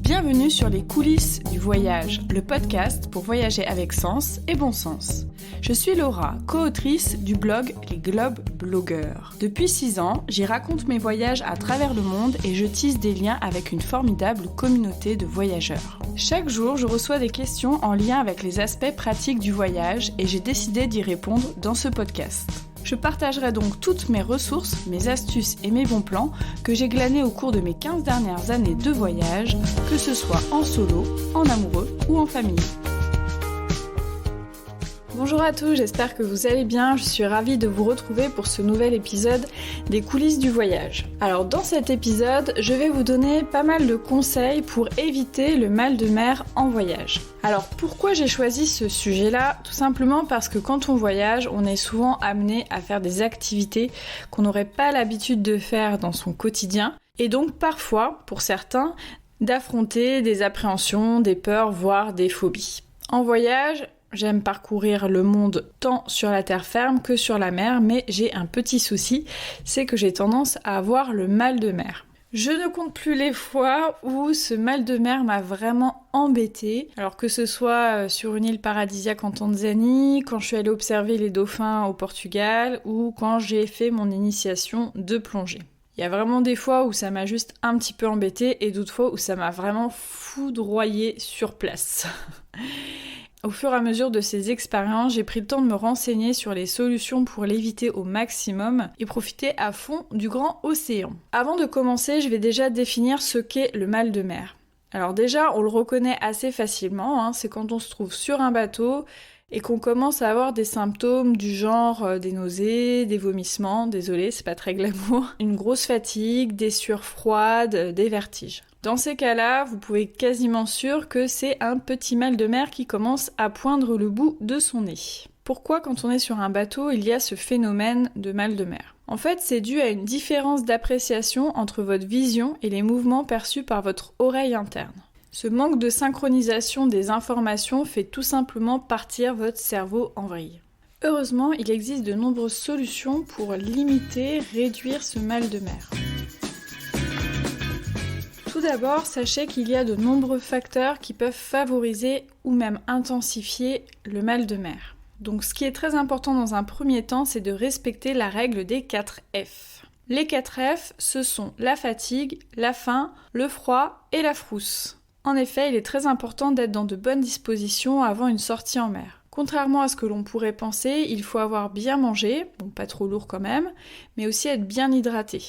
Bienvenue sur les coulisses du voyage, le podcast pour voyager avec sens et bon sens. Je suis Laura, co-autrice du blog Les Globe Blogueurs. Depuis 6 ans, j'y raconte mes voyages à travers le monde et je tisse des liens avec une formidable communauté de voyageurs. Chaque jour, je reçois des questions en lien avec les aspects pratiques du voyage et j'ai décidé d'y répondre dans ce podcast. Je partagerai donc toutes mes ressources, mes astuces et mes bons plans que j'ai glanés au cours de mes 15 dernières années de voyage, que ce soit en solo, en amoureux ou en famille. Bonjour à tous, j'espère que vous allez bien, je suis ravie de vous retrouver pour ce nouvel épisode des coulisses du voyage. Alors dans cet épisode, je vais vous donner pas mal de conseils pour éviter le mal de mer en voyage. Alors pourquoi j'ai choisi ce sujet-là ? Tout simplement parce que quand on voyage, on est souvent amené à faire des activités qu'on n'aurait pas l'habitude de faire dans son quotidien et donc parfois, pour certains, d'affronter des appréhensions, des peurs, voire des phobies. En voyage, j'aime parcourir le monde tant sur la terre ferme que sur la mer, mais j'ai un petit souci, c'est que j'ai tendance à avoir le mal de mer. Je ne compte plus les fois où ce mal de mer m'a vraiment embêtée, alors que ce soit sur une île paradisiaque en Tanzanie, quand je suis allée observer les dauphins au Portugal, ou quand j'ai fait mon initiation de plongée. Il y a vraiment des fois où ça m'a juste un petit peu embêtée et d'autres fois où ça m'a vraiment foudroyée sur place. Au fur et à mesure de ces expériences, j'ai pris le temps de me renseigner sur les solutions pour l'éviter au maximum et profiter à fond du grand océan. Avant de commencer, je vais déjà définir ce qu'est le mal de mer. Alors déjà, on le reconnaît assez facilement, c'est quand on se trouve sur un bateau et qu'on commence à avoir des symptômes du genre des nausées, des vomissements, désolé, c'est pas très glamour, une grosse fatigue, des sueurs froides, des vertiges. Dans ces cas-là, vous pouvez être quasiment sûr que c'est un petit mal de mer qui commence à poindre le bout de son nez. Pourquoi quand on est sur un bateau, il y a ce phénomène de mal de mer ? En fait, c'est dû à une différence d'appréciation entre votre vision et les mouvements perçus par votre oreille interne. Ce manque de synchronisation des informations fait tout simplement partir votre cerveau en vrille. Heureusement, il existe de nombreuses solutions pour limiter, réduire ce mal de mer. Tout d'abord, sachez qu'il y a de nombreux facteurs qui peuvent favoriser ou même intensifier le mal de mer. Donc ce qui est très important dans un premier temps, c'est de respecter la règle des 4 F. Les 4 F, ce sont la fatigue, la faim, le froid et la frousse. En effet, il est très important d'être dans de bonnes dispositions avant une sortie en mer. Contrairement à ce que l'on pourrait penser, il faut avoir bien mangé, bon pas trop lourd quand même, mais aussi être bien hydraté.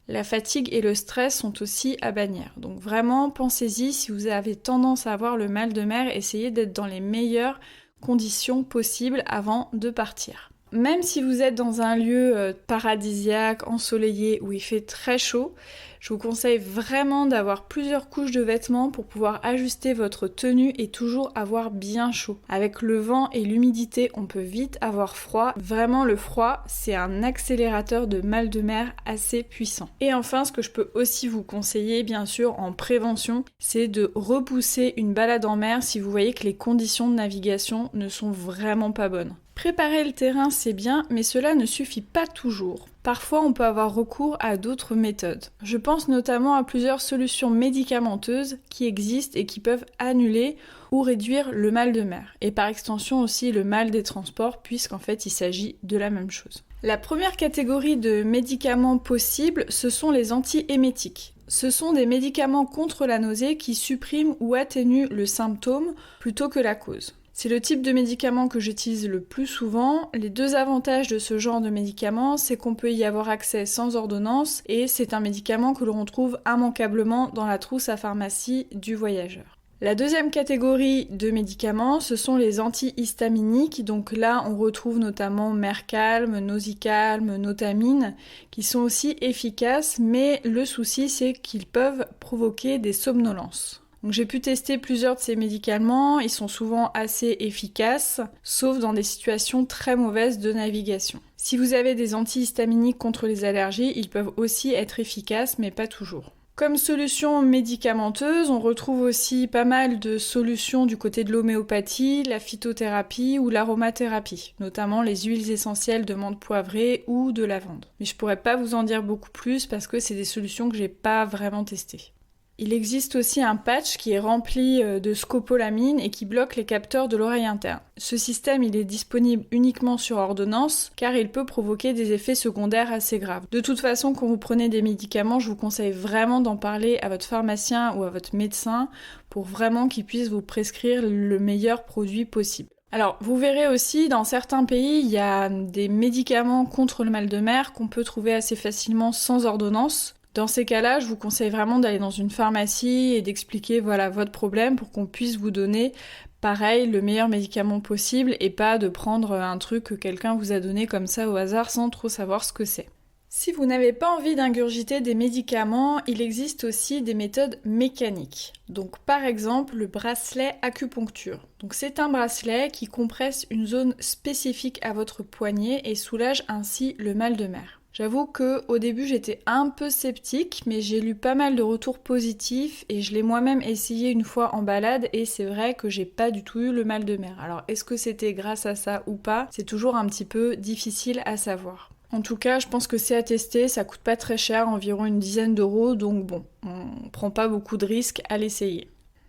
La fatigue et le stress sont aussi à bannir. Donc vraiment, pensez-y, si vous avez tendance à avoir le mal de mer, essayez d'être dans les meilleures conditions possibles avant de partir. Même si vous êtes dans un lieu paradisiaque, ensoleillé, où il fait très chaud, je vous conseille vraiment d'avoir plusieurs couches de vêtements pour pouvoir ajuster votre tenue et toujours avoir bien chaud. Avec le vent et l'humidité, on peut vite avoir froid. Vraiment, le froid, c'est un accélérateur de mal de mer assez puissant. Et enfin, ce que je peux aussi vous conseiller, bien sûr, en prévention, c'est de repousser une balade en mer si vous voyez que les conditions de navigation ne sont vraiment pas bonnes. Préparer le terrain, c'est bien, mais cela ne suffit pas toujours. Parfois, on peut avoir recours à d'autres méthodes. Je pense notamment à plusieurs solutions médicamenteuses qui existent et qui peuvent annuler ou réduire le mal de mer. Et par extension aussi le mal des transports, puisqu'en fait, il s'agit de la même chose. La première catégorie de médicaments possibles, ce sont les antiémétiques. Ce sont des médicaments contre la nausée qui suppriment ou atténuent le symptôme plutôt que la cause. C'est le type de médicament que j'utilise le plus souvent. Les 2 avantages de ce genre de médicament, c'est qu'on peut y avoir accès sans ordonnance et c'est un médicament que l'on trouve immanquablement dans la trousse à pharmacie du voyageur. La deuxième catégorie de médicaments, ce sont les antihistaminiques. Donc là, on retrouve notamment Mercalm, Nausicalm, Notamine, qui sont aussi efficaces, mais le souci, c'est qu'ils peuvent provoquer des somnolences. Donc j'ai pu tester plusieurs de ces médicaments, ils sont souvent assez efficaces, sauf dans des situations très mauvaises de navigation. Si vous avez des antihistaminiques contre les allergies, ils peuvent aussi être efficaces, mais pas toujours. Comme solution médicamenteuse, on retrouve aussi pas mal de solutions du côté de l'homéopathie, la phytothérapie ou l'aromathérapie, notamment les huiles essentielles de menthe poivrée ou de lavande. Mais je pourrais pas vous en dire beaucoup plus parce que c'est des solutions que j'ai pas vraiment testées. Il existe aussi un patch qui est rempli de scopolamine et qui bloque les capteurs de l'oreille interne. Ce système, il est disponible uniquement sur ordonnance car il peut provoquer des effets secondaires assez graves. De toute façon, quand vous prenez des médicaments, je vous conseille vraiment d'en parler à votre pharmacien ou à votre médecin pour vraiment qu'il puisse vous prescrire le meilleur produit possible. Alors, vous verrez aussi, dans certains pays, il y a des médicaments contre le mal de mer qu'on peut trouver assez facilement sans ordonnance. Dans ces cas-là, je vous conseille vraiment d'aller dans une pharmacie et d'expliquer votre problème pour qu'on puisse vous donner, pareil, le meilleur médicament possible et pas de prendre un truc que quelqu'un vous a donné comme ça au hasard sans trop savoir ce que c'est. Si vous n'avez pas envie d'ingurgiter des médicaments, il existe aussi des méthodes mécaniques. Donc par exemple le bracelet acupuncture. Donc c'est un bracelet qui compresse une zone spécifique à votre poignet et soulage ainsi le mal de mer. J'avoue qu'au début j'étais un peu sceptique, mais j'ai lu pas mal de retours positifs et je l'ai moi-même essayé une fois en balade et c'est vrai que j'ai pas du tout eu le mal de mer. Alors est-ce que c'était grâce à ça ou pas? C'est toujours un petit peu difficile à savoir. En tout cas, je pense que c'est à tester, ça coûte pas très cher, environ une dizaine d'euros, donc bon, on prend pas beaucoup de risques à l'essayer.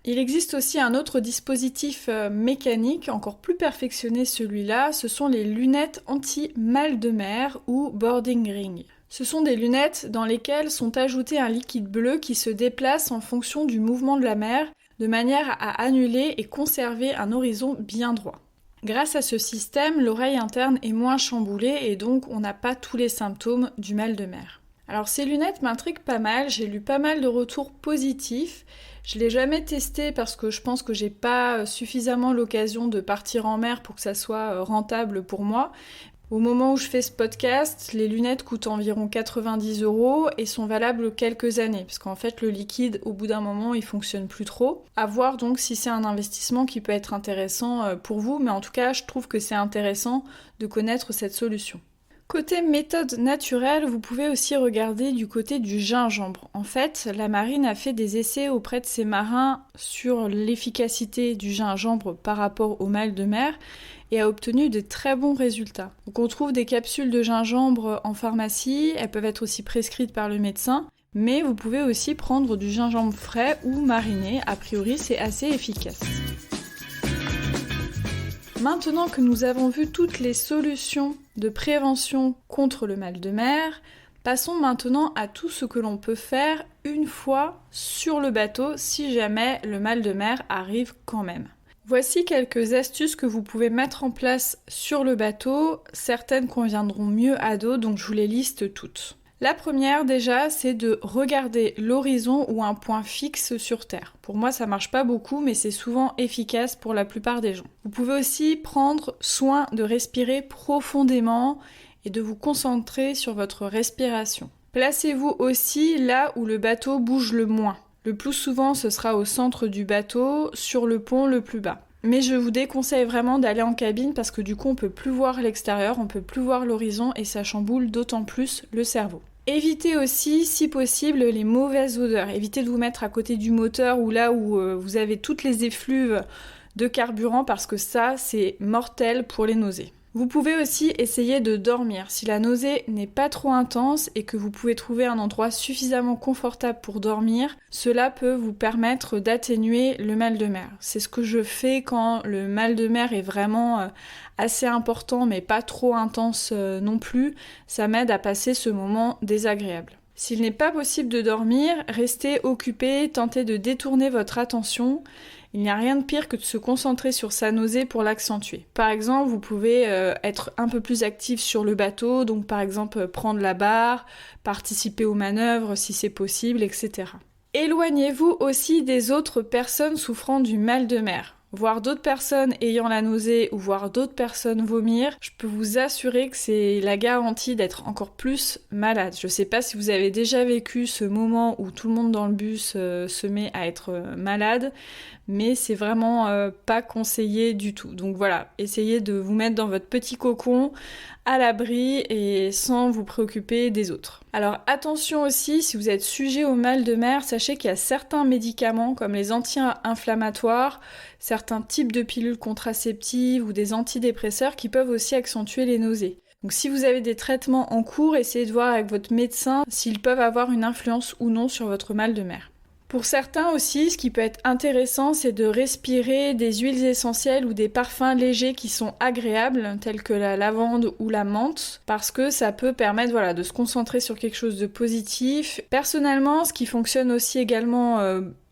Il existe aussi un autre dispositif mécanique, encore plus perfectionné celui-là, ce sont les lunettes anti-mal de mer ou boarding ring. Ce sont des lunettes dans lesquelles sont ajoutés un liquide bleu qui se déplace en fonction du mouvement de la mer, de manière à annuler et conserver un horizon bien droit. Grâce à ce système, l'oreille interne est moins chamboulée et donc on n'a pas tous les symptômes du mal de mer. Alors ces lunettes m'intriguent pas mal, j'ai lu pas mal de retours positifs. Je l'ai jamais testé parce que je pense que j'ai pas suffisamment l'occasion de partir en mer pour que ça soit rentable pour moi. Au moment où je fais ce podcast, les lunettes coûtent environ 90 € et sont valables quelques années, parce qu'en fait le liquide, au bout d'un moment, il fonctionne plus trop. À voir donc si c'est un investissement qui peut être intéressant pour vous, mais en tout cas, je trouve que c'est intéressant de connaître cette solution. Côté méthode naturelle, vous pouvez aussi regarder du côté du gingembre. En fait, la marine a fait des essais auprès de ses marins sur l'efficacité du gingembre par rapport au mal de mer et a obtenu de très bons résultats. Donc on trouve des capsules de gingembre en pharmacie, elles peuvent être aussi prescrites par le médecin, mais vous pouvez aussi prendre du gingembre frais ou mariné, a priori c'est assez efficace. Maintenant que nous avons vu toutes les solutions de prévention contre le mal de mer, passons maintenant à tout ce que l'on peut faire une fois sur le bateau si jamais le mal de mer arrive quand même. Voici quelques astuces que vous pouvez mettre en place sur le bateau, certaines conviendront mieux à d'autres, donc je vous les liste toutes. La première déjà, c'est de regarder l'horizon ou un point fixe sur Terre. Pour moi, ça marche pas beaucoup, mais c'est souvent efficace pour la plupart des gens. Vous pouvez aussi prendre soin de respirer profondément et de vous concentrer sur votre respiration. Placez-vous aussi là où le bateau bouge le moins. Le plus souvent, ce sera au centre du bateau, sur le pont le plus bas. Mais je vous déconseille vraiment d'aller en cabine parce que du coup, on peut plus voir l'extérieur, on peut plus voir l'horizon et ça chamboule d'autant plus le cerveau. Évitez aussi, si possible, les mauvaises odeurs. Évitez de vous mettre à côté du moteur ou là où vous avez toutes les effluves de carburant parce que ça, c'est mortel pour les nausées. Vous pouvez aussi essayer de dormir. Si la nausée n'est pas trop intense et que vous pouvez trouver un endroit suffisamment confortable pour dormir, cela peut vous permettre d'atténuer le mal de mer. C'est ce que je fais quand le mal de mer est vraiment assez important mais pas trop intense non plus. Ça m'aide à passer ce moment désagréable. S'il n'est pas possible de dormir, restez occupé, tentez de détourner votre attention. Il n'y a rien de pire que de se concentrer sur sa nausée pour l'accentuer. Par exemple, vous pouvez être un peu plus actif sur le bateau, donc par exemple prendre la barre, participer aux manœuvres si c'est possible, etc. Éloignez-vous aussi des autres personnes souffrant du mal de mer. Voir d'autres personnes ayant la nausée ou voir d'autres personnes vomir, je peux vous assurer que c'est la garantie d'être encore plus malade. Je sais pas si vous avez déjà vécu ce moment où tout le monde dans le bus se met à être malade, mais c'est vraiment pas conseillé du tout. Donc voilà, essayez de vous mettre dans votre petit cocon à l'abri et sans vous préoccuper des autres. Alors attention aussi, si vous êtes sujet au mal de mer, sachez qu'il y a certains médicaments comme les anti-inflammatoires, certains types de pilules contraceptives ou des antidépresseurs qui peuvent aussi accentuer les nausées. Donc si vous avez des traitements en cours, essayez de voir avec votre médecin s'ils peuvent avoir une influence ou non sur votre mal de mer. Pour certains aussi, ce qui peut être intéressant, c'est de respirer des huiles essentielles ou des parfums légers qui sont agréables, tels que la lavande ou la menthe, parce que ça peut permettre de se concentrer sur quelque chose de positif. Personnellement, ce qui fonctionne aussi également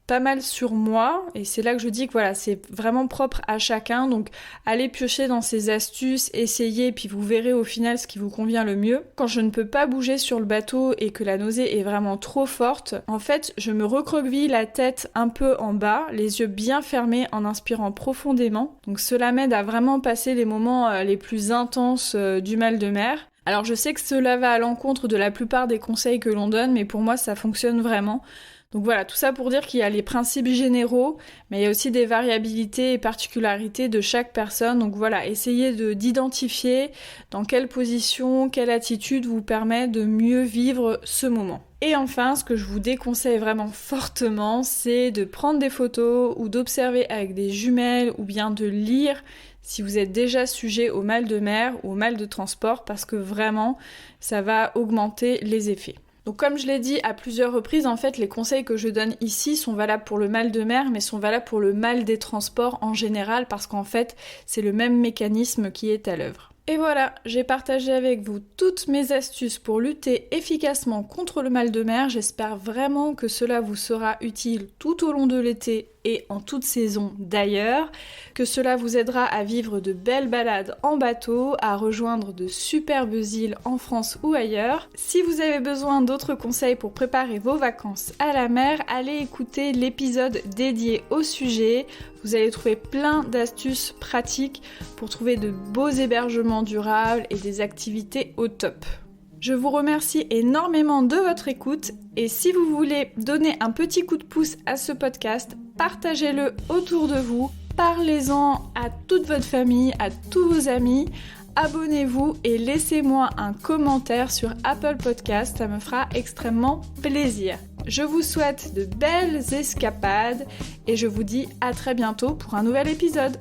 pas mal sur moi, et c'est là que je dis que c'est vraiment propre à chacun, donc allez piocher dans ces astuces, essayez, puis vous verrez au final ce qui vous convient le mieux. Quand je ne peux pas bouger sur le bateau et que la nausée est vraiment trop forte, en fait je me recroqueville la tête un peu en bas, les yeux bien fermés en inspirant profondément, donc cela m'aide à vraiment passer les moments les plus intenses du mal de mer. Alors je sais que cela va à l'encontre de la plupart des conseils que l'on donne, mais pour moi ça fonctionne vraiment. Donc voilà, tout ça pour dire qu'il y a les principes généraux, mais il y a aussi des variabilités et particularités de chaque personne. Donc voilà, essayez d'identifier dans quelle position, quelle attitude vous permet de mieux vivre ce moment. Et enfin, ce que je vous déconseille vraiment fortement, c'est de prendre des photos ou d'observer avec des jumelles ou bien de lire si vous êtes déjà sujet au mal de mer ou au mal de transport, parce que vraiment, ça va augmenter les effets. Donc comme je l'ai dit à plusieurs reprises, en fait, les conseils que je donne ici sont valables pour le mal de mer, mais sont valables pour le mal des transports en général, parce qu'en fait, c'est le même mécanisme qui est à l'œuvre. Et voilà, j'ai partagé avec vous toutes mes astuces pour lutter efficacement contre le mal de mer. J'espère vraiment que cela vous sera utile tout au long de l'été et en toute saison d'ailleurs, que cela vous aidera à vivre de belles balades en bateau, à rejoindre de superbes îles en France ou ailleurs. Si vous avez besoin d'autres conseils pour préparer vos vacances à la mer, allez écouter l'épisode dédié au sujet. Vous allez trouver plein d'astuces pratiques pour trouver de beaux hébergements durables et des activités au top. Je vous remercie énormément de votre écoute et si vous voulez donner un petit coup de pouce à ce podcast, partagez-le autour de vous, parlez-en à toute votre famille, à tous vos amis, abonnez-vous et laissez-moi un commentaire sur Apple Podcast, ça me fera extrêmement plaisir. Je vous souhaite de belles escapades et je vous dis à très bientôt pour un nouvel épisode.